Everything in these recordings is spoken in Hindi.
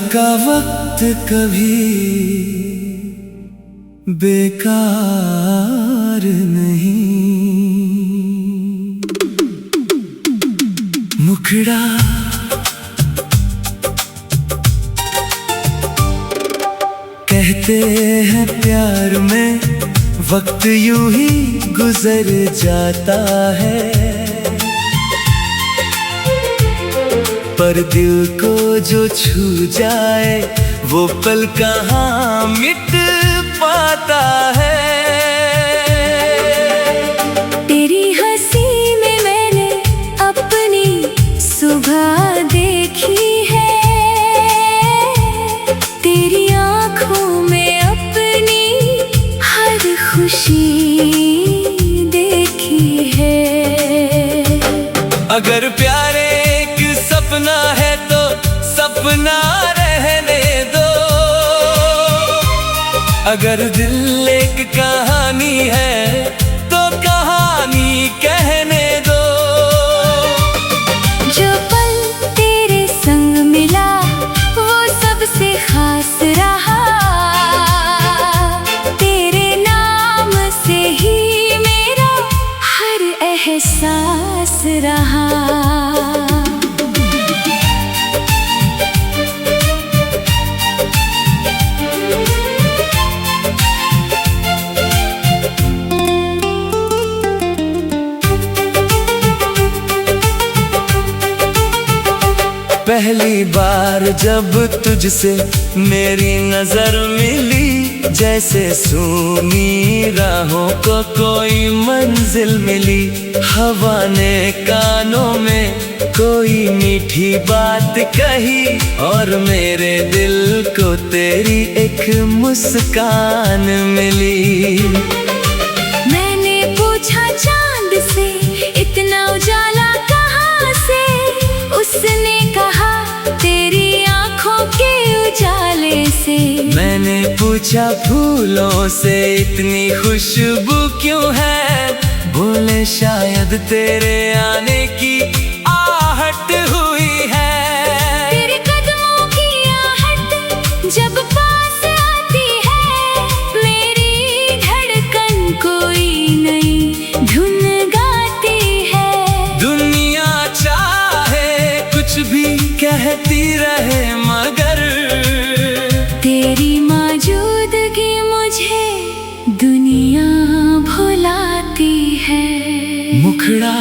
का वक्त कभी बेकार नहीं। मुखड़ा कहते हैं प्यार में वक्त यूं ही गुजर जाता है, पर दिल को जो छू जाए वो पल कहाँ मिट पाता है। तेरी हंसी में मैंने अपनी सुबह देखी है, तेरी आँखों में अपनी हर खुशी देखी है। अगर प्यार एक सपना है तो सपना रहने दो, अगर दिल एक कहानी है तो कहानी कहने दो। जो पल तेरे संग मिला वो सबसे खास रहा, तेरे नाम से ही मेरा हर एहसास रहा। पहली बार जब तुझसे मेरी नजर मिली, जैसे सूनी राहों को कोई मंजिल मिली। हवा ने कानों में कोई मीठी बात कही और मेरे दिल को तेरी एक मुस्कान मिली। मैंने पूछा चांद से इतना उजाला कहाँ से, उसने कहा तेरी आँखों के उजाले से। मैंने पूछा फूलों से इतनी खुशबू क्यों है, बोले शायद तेरे आने की आहट हुई है। तेरे कदमों की आहट जब पास आती है, मेरी धड़कन कोई नई धुन गाती है। दुनिया चाहे कुछ भी कहती रहे मगर तेरी मौजूदगी मुझे दुनिया भुलाती है। मुखड़ा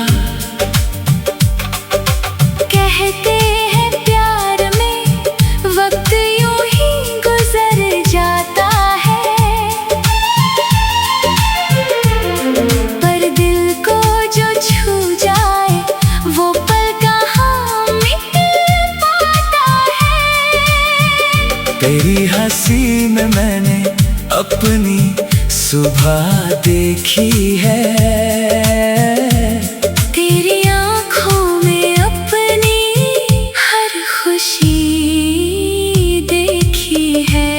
कहते हैं प्यार में वक्त यूं ही गुजर जाता है, पर दिल को जो छू जाए वो पल कहाँ मिट पाता है। तेरी हंसी में मैंने अपनी सुबह देखी है, तेरी आँखों में अपनी हर खुशी देखी है।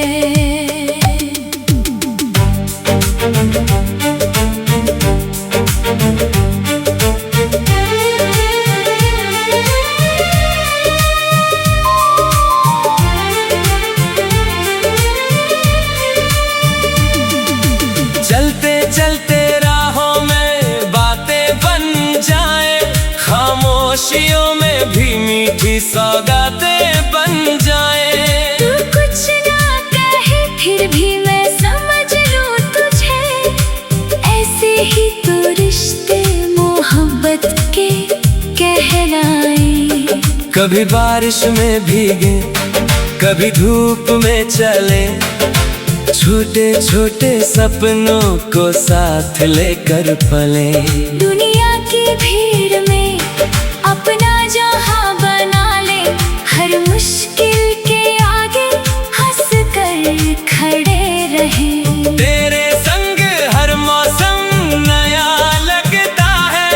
चलते चलते राहों में बातें बन जाए, खामोशियों में भी मीठी सौगातें बन जाए। तू कुछ ना कहे फिर भी मैं समझ लूं तुझे, ऐसे ही तो रिश्ते मोहब्बत के कहलाए। कभी बारिश में भीगे कभी धूप में चले, छोटे छोटे सपनों को साथ लेकर पले। दुनिया की भीड़ में अपना जहां बना ले, हर मुश्किल के आगे हंस कर खड़े रहे। तेरे संग हर मौसम नया लगता है,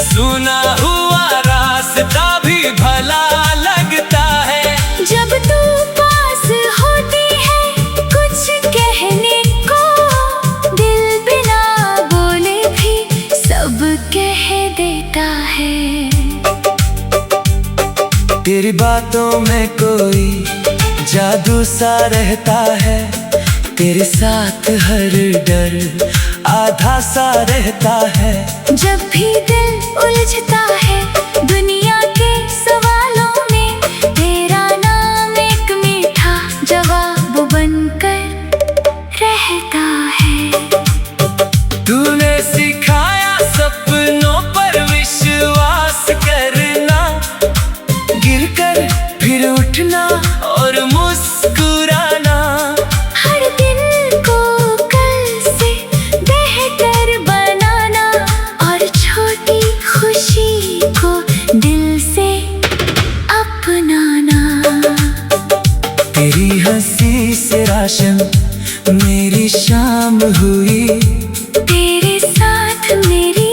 सुना हुआ रास्ता भी भला लगता है। जब तू पास होती है कुछ कहने को, दिल बिना बोले भी सब कह देता है। तेरी बातों में कोई जादू सा रहता है तेरे साथ, हर डर आधा सा रहता है। जब भी दिल उलझता है दुनिया के सवालों में, तेरा नाम एक मीठा जवाब बनकर रहता है। तूने सिखाया सपनों पर विश्वास करना, गिरकर फिर उठना और मुस्कुराना। हर दिन को कल से बेहतर बनाना और छोटी खुशी को दिल से अपनाना। तेरी हंसी से राशन मेरी शाम हुई, तेरे साथ मेरी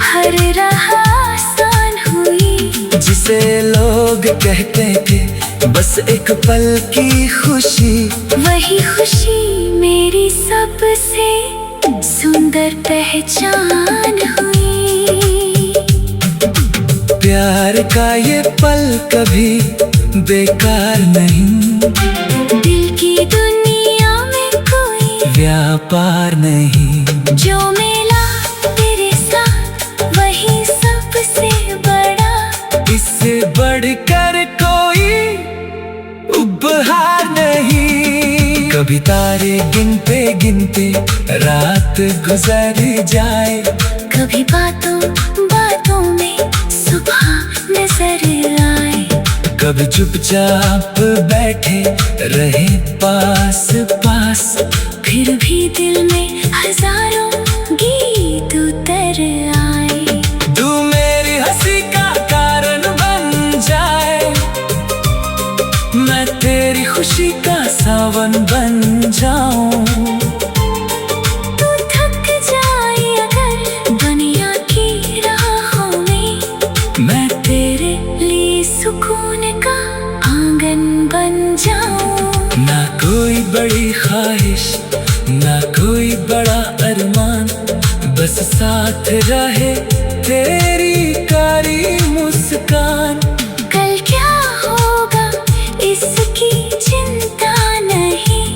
हर राह आसान हुई। जिसे लोग कहते थे बस एक पल की खुशी, वही खुशी मेरी सबसे सुंदर पहचान हुई। प्यार का ये पल कभी बेकार नहीं, दिल की दुनिया में कोई व्यापार नहीं। जो मिला तेरे साथ वही सबसे बड़ा, इससे बढ़कर कोई उपहार नहीं। कभी तारे गिनते गिनते रात गुजर जाए, कभी बातों बातों में सुबह नजर आए। कभी चुपचाप बैठे रहे पास पास, फिर भी दिल में हजारों गीत उतर आए। तू मेरी हंसी का कारण बन जाए, मैं तेरी खुशी का सावन बन जाऊं। तू थक जाए अगर दुनिया की राहों में, मैं तेरे लिए सुकून का आंगन बन जाऊं। ना कोई बड़ी ख्वाहिश ना कोई बड़ा अरमान, बस साथ रहे तेरी कारी मुस्कान। कल क्या होगा इसकी चिंता नहीं,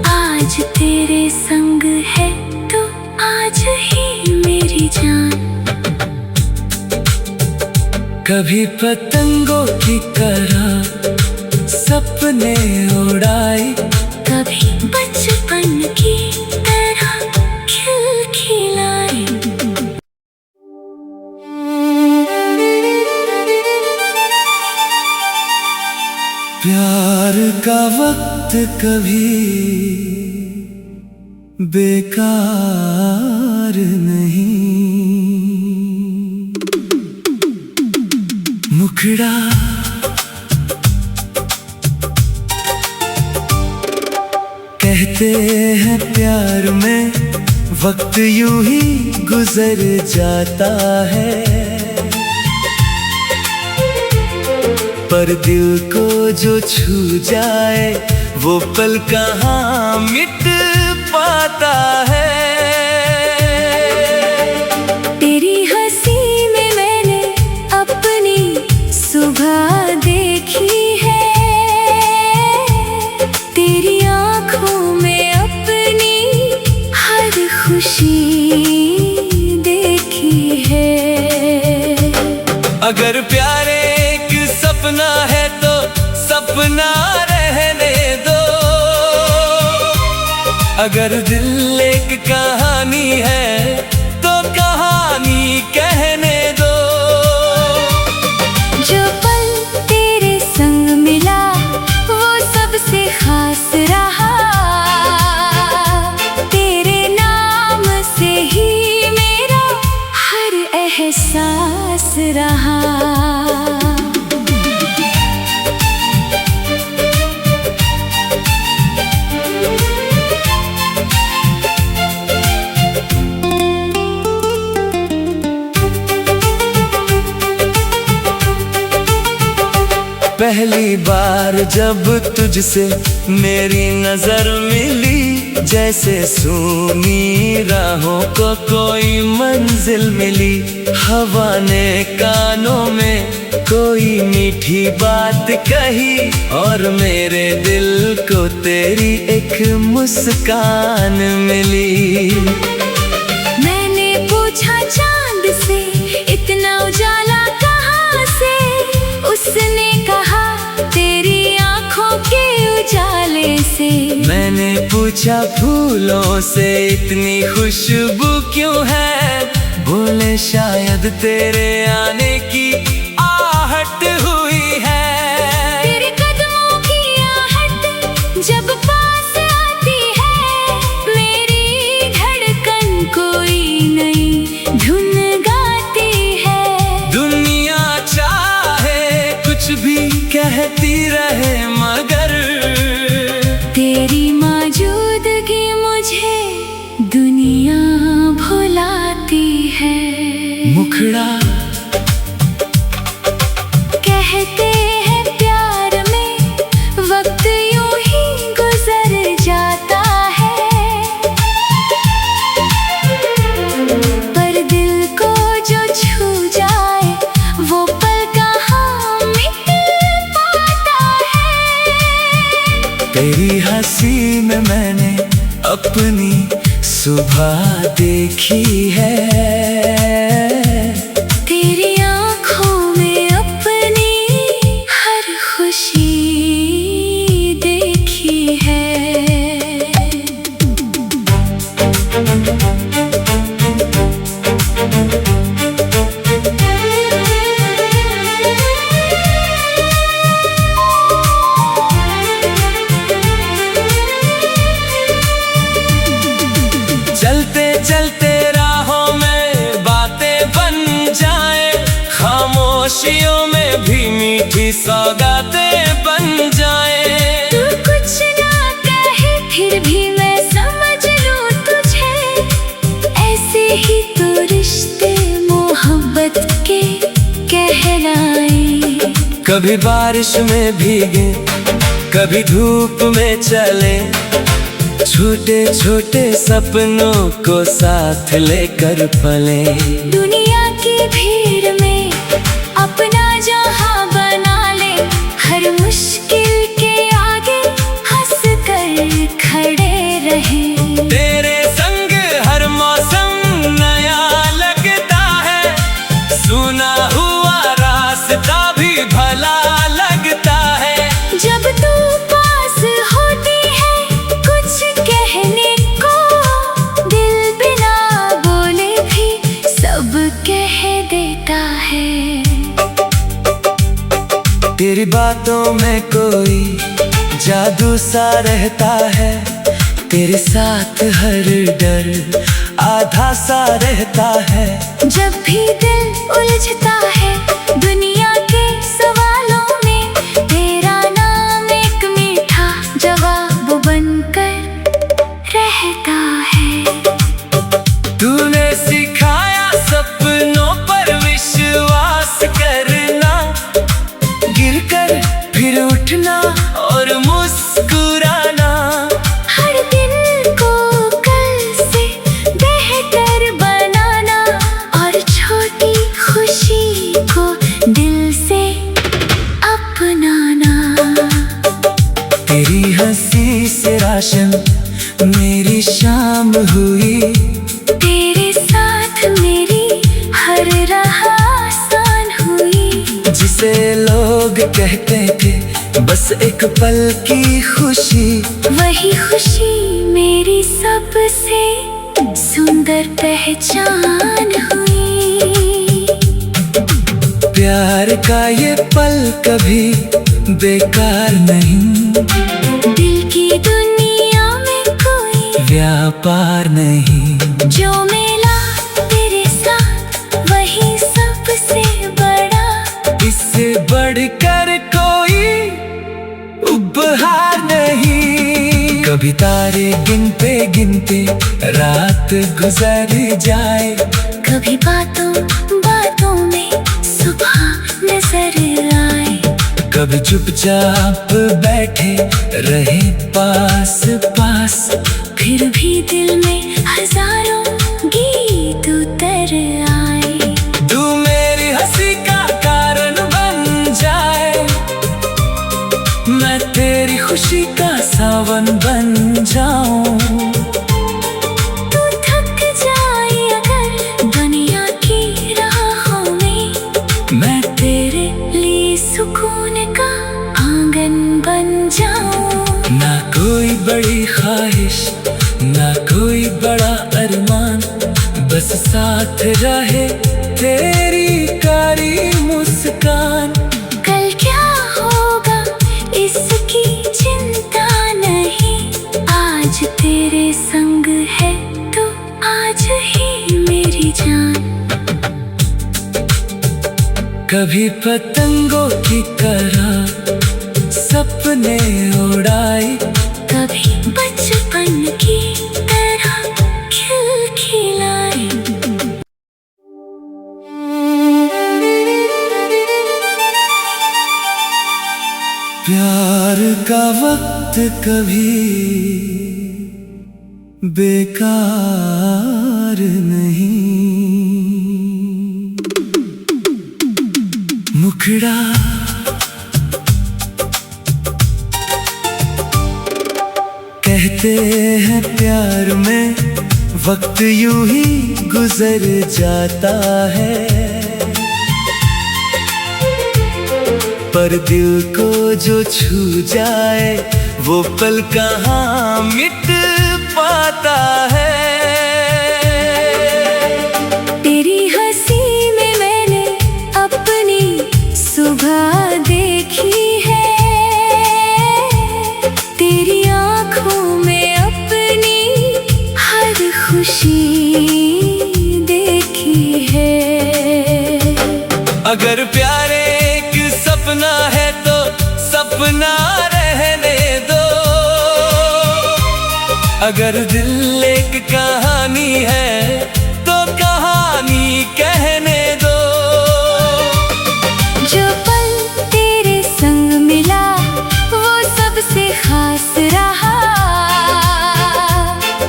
आज तेरे संग है तो आज ही मेरी जान। कभी पतंगों की तरह सपने उड़ाए, कभी बचपन की तरह खिलखिलाए। प्यार का वक्त कभी बेकार नहीं, मुखड़ा कहते हैं प्यार में वक्त यूं ही गुजर जाता है, पर दिल को जो छू जाए वो पल कहाँ मिट पाता है। तेरी हंसी में मैंने अपनी सुबह देखी है, तेरी आँखों में अपनी हर खुशी देखी है। अगर प्यार एक सपना है तो सपना रहने दो, अगर दिल एक कहानी है तो कहानी कहने दो। जो पल तेरे संग मिला वो सबसे खास रहा, तेरे नाम से ही मेरा हर एहसास रहा। पहली बार जब तुझसे मेरी नजर मिली, जैसे सूनी राहों को कोई मंजिल मिली। हवा ने कानों में कोई मीठी बात कही, और मेरे दिल को तेरी एक मुस्कान मिली। मैंने पूछा चांद से इतना उजाला कहाँ से, उसने कहा तेरी आँखों के उजाले से। मैंने पूछा फूलों से इतनी खुशबू क्यों है, बोले शायद तेरे आने की आहट हुई है। तेरे कदमों की आहट जब पास आती है, मेरी धड़कन कोई नई धुन गाती है। दुनिया चाहे कुछ भी कहती रहे, मगर तेरी मौजूदगी मुझे दुनिया भुलाती है। मुखड़ा कहते हैं प्यार में वक्त यूं ही गुजर जाता है, पर दिल को जो छू जाए वो पल कहाँ मिट पाता है। तेरी हंसी में मैंने अपनी सुबह देखी है, तेरी आँखों में अपनी हर खुशी देखी है। चलते चलते राहों में बातें बन जाए, खामोशियों में भी मीठी सौगातें बन जाए। तू कुछ ना कहे फिर भी मैं समझ लूं तुझे, ऐसे ही तो रिश्ते मोहब्बत के कहलाए। कभी बारिश में भीगे, कभी धूप में चले, छोटे छोटे सपनों को साथ लेकर पले। दुनिया की भीड़ में अपना जहां बना ले, हर मुश्किल के आगे हंस कर खड़े रहे। तेरे संग हर मौसम नया लगता है, सुना हुआ रास्ता भी भला लगता है। जब तू पास होती है कुछ कहने को, दिल बिना बोले भी सब कह देता है। तेरी बातों में कोई जादू सा रहता है, तेरे साथ हर डर आधा सा रहता है। जब भी दिल उलझता है दुनिया के सवालों में, तेरा नाम एक मीठा जवाब बनकर रहता है। तूने सिखाया सपनों पर विश्वास करना, गिरकर फिर उठना और मुस्कुराना। हर दिन को कल से बेहतर बनाना, और छोटी खुशी को दिल से अपनाना। तेरी हंसी से राशन मेरी शाम हुई, तेरे साथ मेरी हर राह आसान हुई। जिसे लोग कहते थे बस एक पल की खुशी, वही खुशी मेरी सबसे सुंदर पहचान हुई। प्यार का ये पल कभी बेकार नहीं, दिल की दुनिया में कोई व्यापार नहीं। जो मिला तेरे साथ वही सबसे बड़ा, इससे बढ़कर कोई उपहार नहीं। कभी तारे गिनते गिनते रात गुजर जाए, कभी बातों बातों में सुबह नजर आए। कभी चुपचाप बैठे रहे पास पास, फिर भी दिल में हजारों गीत उतर आए। तू मेरी हंसी का कारण बन जाए, मैं तेरी खुशी का सावन बन जाऊं। तू थक जाए अगर दुनिया की राहों में, मैं तेरे लिए सुकून का आंगन बन जाऊं। ना कोई बड़ी ख्वाहिश, ना कोई बड़ा अरमान, बस साथ रहे तेरी कारी मुस्कान। कल क्या होगा इसकी चिंता नहीं, आज तेरे संग है तो आज ही मेरी जान। कभी पतंगों की तरह सपने उड़ाए, कभी बचपन की तरह खिलखिलाए। प्यार का वक्त कभी बेकार नहीं। मुखड़ा कहते हैं प्यार में वक्त यूं ही गुजर जाता है, पर दिल को जो छू जाए वो पल कहाँ मिट पाता है। तेरी हंसी में मैंने अपनी सुबह देखी है, तेरी आँखों में अपनी हर खुशी देखी है। अगर प्यार एक सपना है तो सपना रहने दो, अगर दिल एक कहानी है तो कहानी कहने दो। जो पल तेरे संग मिला वो सबसे खास रहा,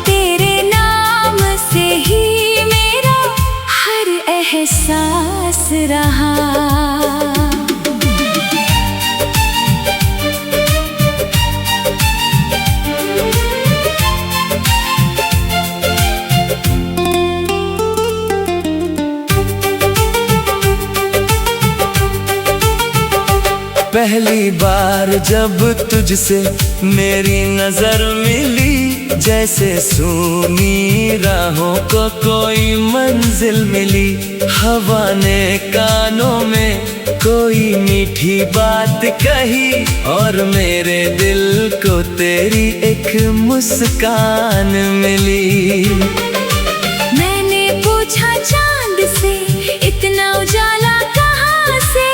तेरे नाम से ही मेरा हर एहसास रहा। पहली बार जब तुझसे मेरी नजर मिली, जैसे सूनी राहों को कोई मंजिल मिली। हवा ने कानों में कोई मीठी बात कही, और मेरे दिल को तेरी एक मुस्कान मिली। मैंने पूछा चांद से इतना उजाला कहाँ से,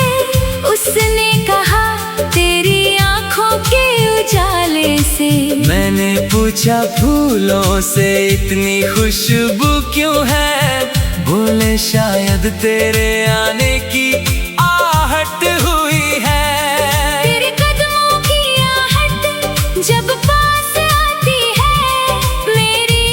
उसने कहा तेरी आँखों के उजाले से। मैंने पूछा फूलों से इतनी खुशबू क्यों है, बोले शायद तेरे आने की आहट हुई है। तेरे कदमों की आहट जब पास आती है, मेरी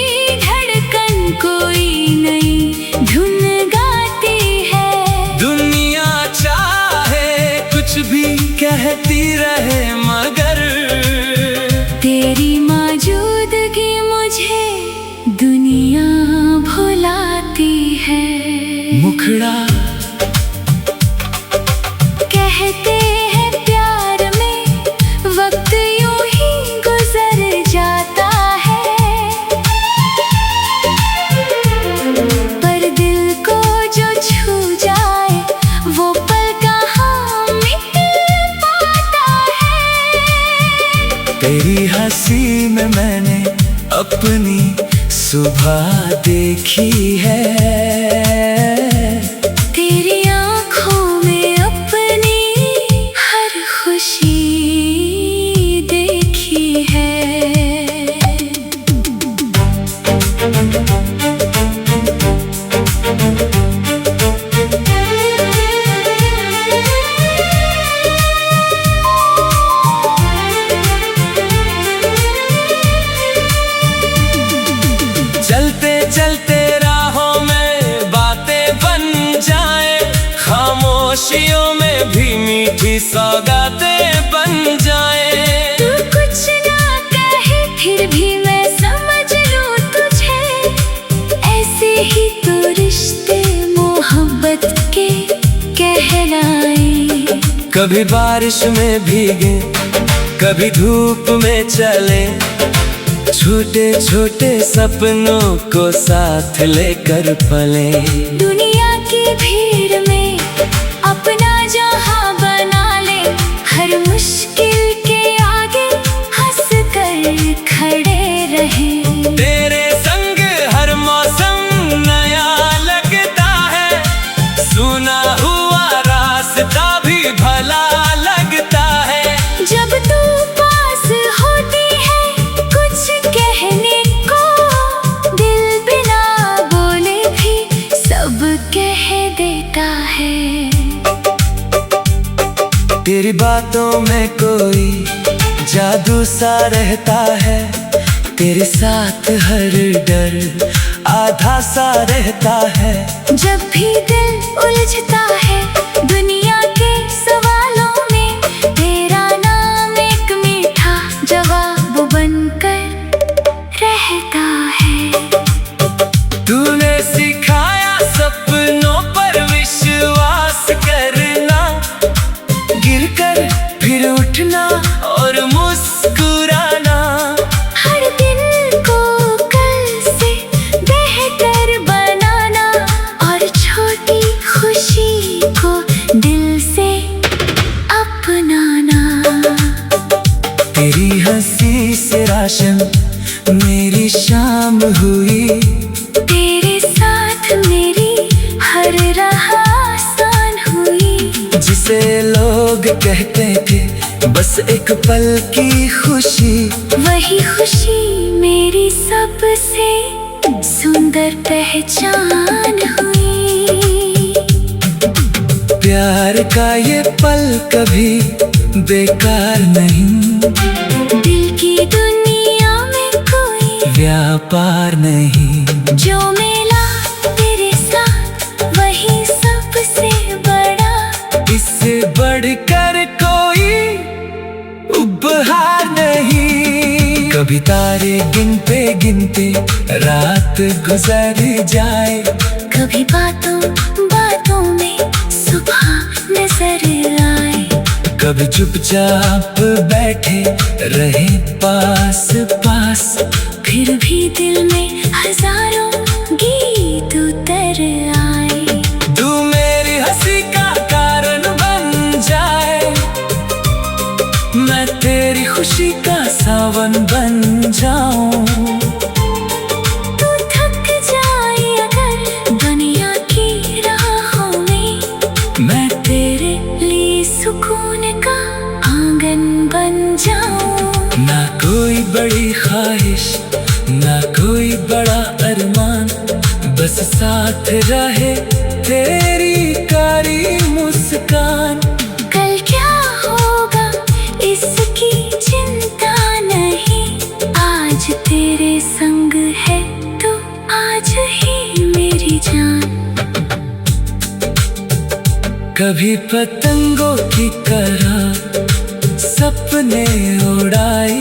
धड़कन कोई नई धुन गाती है। दुनिया चाहे कुछ भी कहती रहे, मगर तेरी मौजूदगी मुझे दुनिया भुलाती है। मुखड़ा कहते हैं प्यार में वक्त यूं ही गुजर जाता है, पर दिल को जो छू जाए वो पल कहाँ मिट पाता है। तेरी हंसी में मैंने अपनी सुबह देखी है, तेरी आँखों में अपनी हर खुशी देखी है। कभी बारिश में भीगे, कभी धूप में चले, छोटे छोटे सपनों को साथ लेकर पले। दुनिया की भीड़ में अपना जहां बना ले, हर मुश्किल के आगे हंस कर खड़े रहे। तेरे संग हर मौसम नया लगता है, सुना हुआ रास्ता भी भला लगता है। जब तू पास होती है कुछ कहने को, दिल बिना बोले भी सब कह देता है। तेरी बातों में कोई जादू सा रहता है, तेरे साथ हर डर आधा सा रहता है। जब भी दिल उलझता है दुनिया के सवालों में, तेरा नाम एक मीठा जवाब बनकर रहता है। तूने सिखाया सपनों पर विश्वास करना, गिरकर फिर उठना और मुस्कुराना। हर दिन को कल से बेहतर बनाना, और छोटी खुशी को दिल से अपनाना। तेरी हंसी से राशन मेरी शाम हुई, तेरे साथ मेरी हर राह आसान हुई। जिसे लोग कहते थे बस एक पल की खुशी, वही खुशी मेरी सबसे सुंदर पहचान हुई। प्यार का ये पल कभी बेकार नहीं, दिल की दुनिया में कोई व्यापार नहीं। जो मिला तेरे साथ वही सबसे बड़ा, इससे बढ़कर कोई उपहार नहीं। कभी तारे गिनते गिनते रात गुजर जाए, कभी बातों बातों में सुबह नजर आए। कभी चुपचाप बैठे रहे पास पास, फिर भी दिल में हजारों गीत उतर आए। तू मेरी हंसी का कारण बन जाए, मैं तेरी खुशी का सावन बन जाऊं। तू थक जाए अगर दुनिया की राहों में, मैं तेरे लिए सुकून का आंगन बन जाऊं। ना कोई बड़ी ख्वाहिश, ना कोई बड़ा अरमान, बस साथ रहे तेरी कारी मुस्कान। कल क्या होगा इसकी चिंता नहीं, आज तेरे संग है तो आज ही मेरी जान। कभी पतंगों की तरह सपने उड़ाए,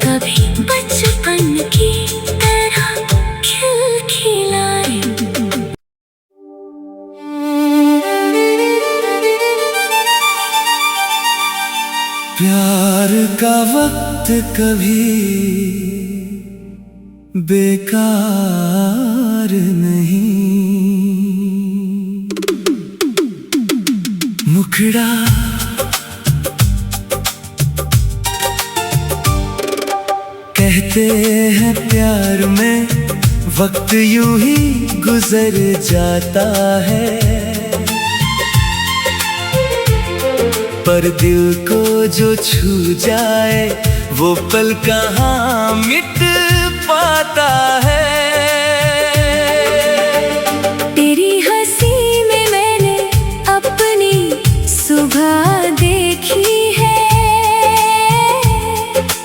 कभी बचपन की तरह खिलखिलाए। प्यार का वक्त कभी बेकार नहीं, मुखड़ा कहते हैं प्यार में वक्त यूं ही गुजर जाता है, पर दिल को जो छू जाए वो पल कहाँ मिट पाता है। तेरी हंसी में मैंने अपनी सुबह देखी है,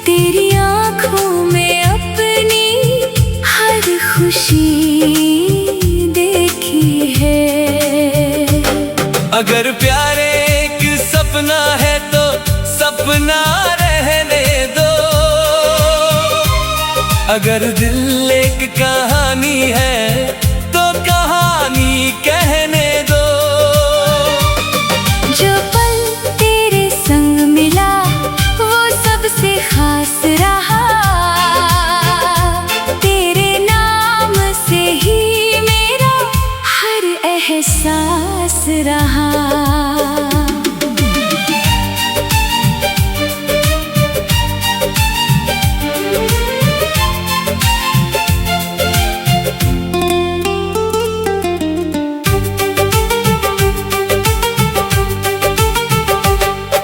तेरी आँखों में अपनी हर खुशी देखी है। अगर प्यार एक सपना है तो सपना रहने दो, अगर दिल एक कहानी है तो कहानी कहने दो। जो पल तेरे पास रहा।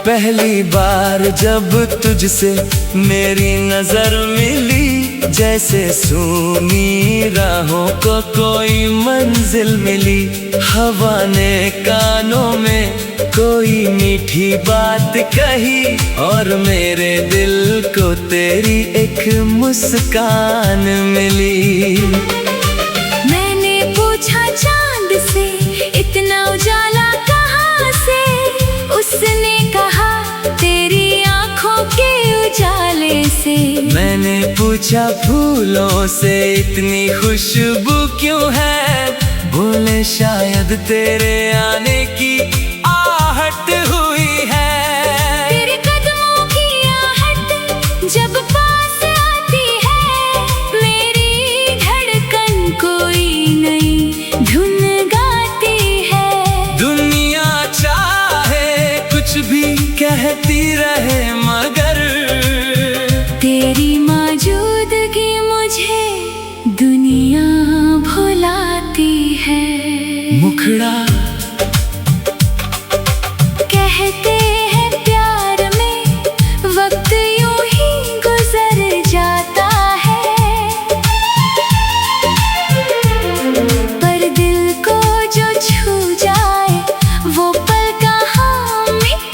पहली बार जब तुझसे मेरी नजर मिली, जैसे सूनी राहों को कोई मंजिल मिली। हवा ने कानों में कोई मीठी बात कही, और मेरे दिल को तेरी एक मुस्कान मिली। मैंने पूछा चांद से इतना उजाला कहाँ से, उसने कहा तेरी आँखों के उजाले से। मैंने पूछा फूलों से इतनी खुशबू क्यों है, बोले शायद तेरे आने की आहट हुई है। तेरे कदमों की आहट जब पास आती है, मेरी धड़कन कोई नई धुन गाती है। दुनिया चाहे कुछ भी कहती रहे, मगर तेरी मौजूदगी मुझे दुनिया भुलाती है। मुखड़ा कहते हैं प्यार में वक्त यूं ही गुजर जाता है, पर दिल को जो छू जाए वो पल कहाँ मिट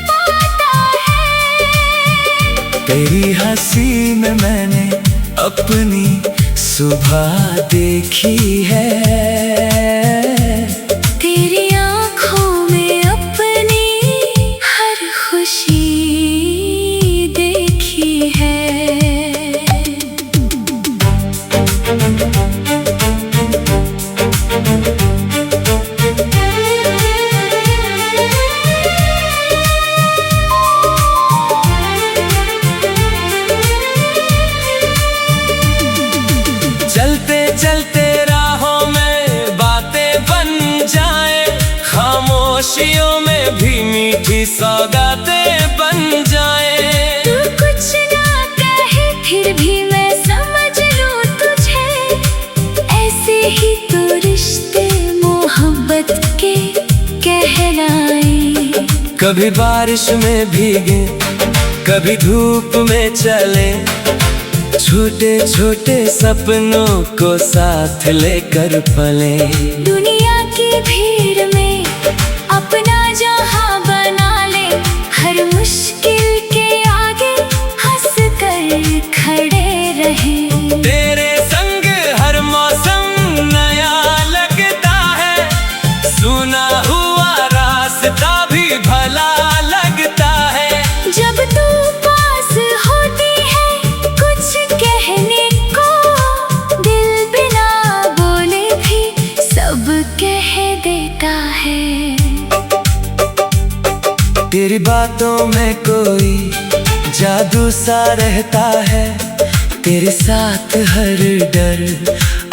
पाता है। तेरी हंसी में मैंने अपनी सुबह देखी है। तेरी आँखों में अपनी हर खुशी देखी है। चलते चलते राहों में बातें बन जाए, खामोशियों में भी मीठी सौगातें बन जाए। तू कुछ ना कहे फिर भी मैं समझ लूं तुझे, ऐसे ही तो रिश्ते मोहब्बत के कहलाए। कभी बारिश में भीगे, कभी धूप में चले, छोटे छोटे सपनों को साथ लेकर पले। दुनिया की भीड़ में अपना जहां बना ले, हर मुश्किल के आगे हंस कर खड़े रहे। तेरे संग हर मौसम नया लगता है, सुना हुआ रास्ता भी भला लगता है। जब तू पास होती है कुछ कहने को, दिल बिना बोले भी सब कह देता है। तेरी बातों में कोई जादू सा रहता है, तेरे साथ हर डर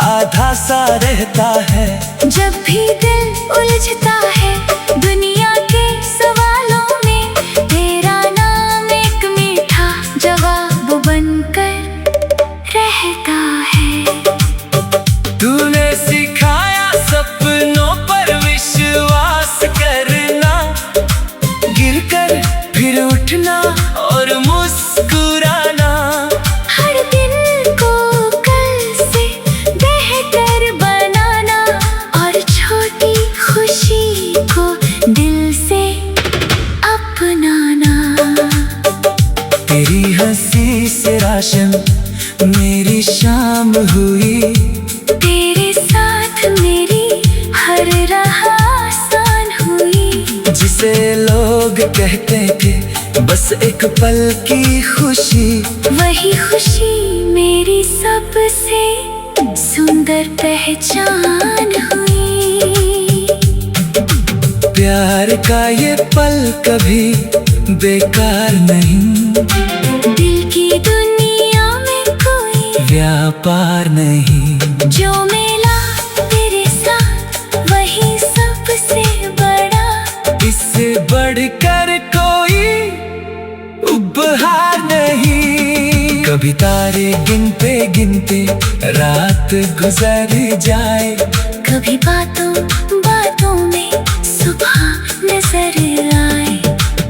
आधा सा रहता है। जब भी दिल उलझता है दुनिया के सवालों में, तेरा नाम एक मीठा जवाब बनकर रहता है। तूने सिखाया सपनों पर विश्वास करना, गिरकर फिर उठना और मुस्कुराना। हर दिन को कल से बेहतर बनाना, और छोटी खुशी को दिल से अपनाना। तेरी हंसी से राशन मेरी शाम हुई, तेरे साथ मेरी हर राह आसान हुई। जिसे लोग कहते थे बस एक पल की खुशी, वही खुशी मेरी सबसे सुंदर पहचान हुई। प्यार का ये पल कभी बेकार नहीं, दिल की दुनिया में कोई व्यापार नहीं। जो मिला तेरे साथ वही सबसे कभी तारे गिनते गिनते रात गुजर जाए, कभी बातों बातों में सुबह नजर आए,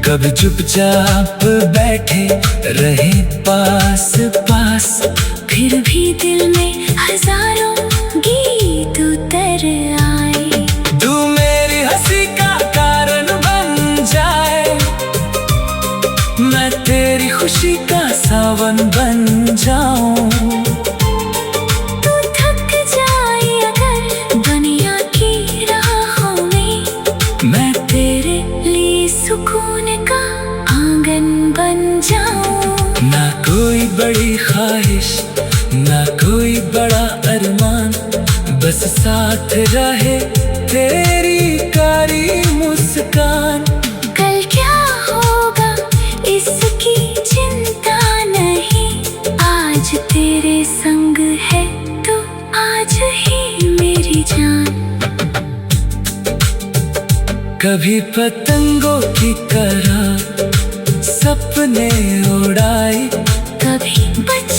कभी चुपचाप बैठे रहे पास पास, फिर भी दिल में हजारों गीत उतर आए। तू मेरी हंसी का कारण बन जाए, मैं तेरी खुशी का सावन बन जाऊं। तू थक जाए अगर दुनिया की राहों में, मैं तेरे लिए सुकून का आंगन बन जाऊं। ना कोई बड़ी ख्वाहिश, ना कोई बड़ा अरमान, बस साथ रहे तेरी कारी मुस्कान। कल क्या होगा इसकी चिंता नहीं, आज तेरे संग है तो आज ही मेरी जान। कभी पतंगों की तरह सपने उड़ाए, कभी बच